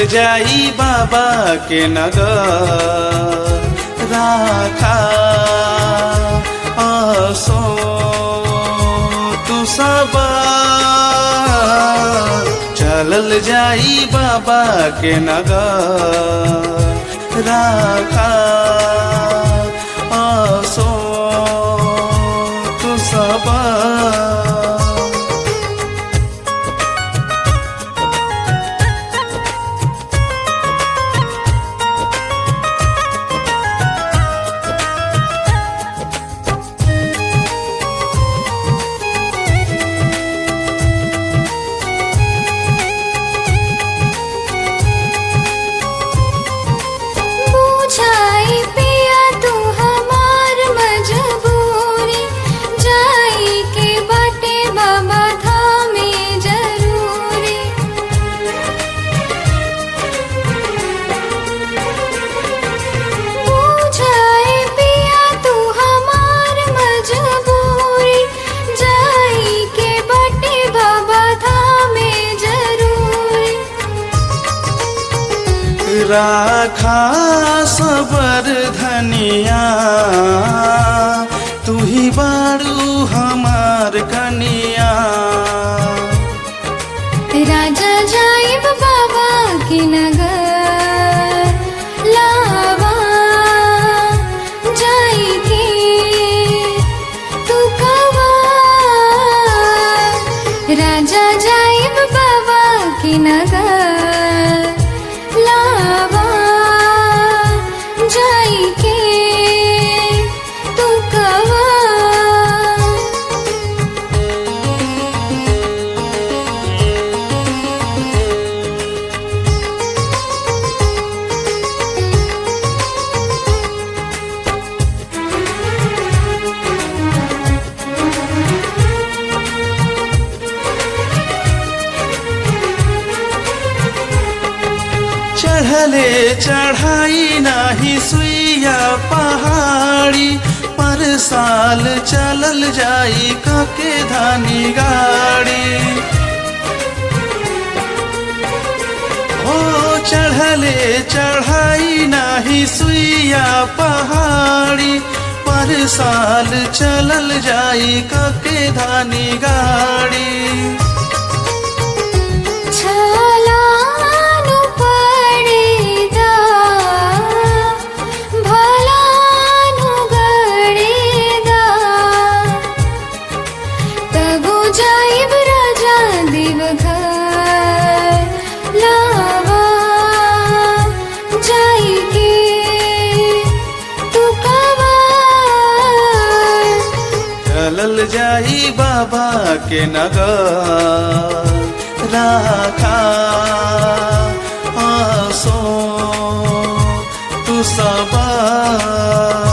चलल जाई बाबा के नगर, राखा आसो तू सवार। चलल जाई बाबा के नगर, राखा आसो तू सवार। राखा सबर धनिया, तू ही बारू हमार कनिया। राजा जाइब बाबा के नगर, लावा जाई के तू कवा। राजा जाइब बाबा के नगर, लावा जाई के तू कवा। चढ़ले चढ़ाई नाही सुइया पहाड़ी, पर साल चलल जाई कके धानी गाड़ी। ओ चढ़ले चढ़ाई नाही सुइया पहाड़ी, पर साल चलल जाई कके धानी गाड़ी। चलल जाई बाबा के नगर, राखा आसो तू सवार।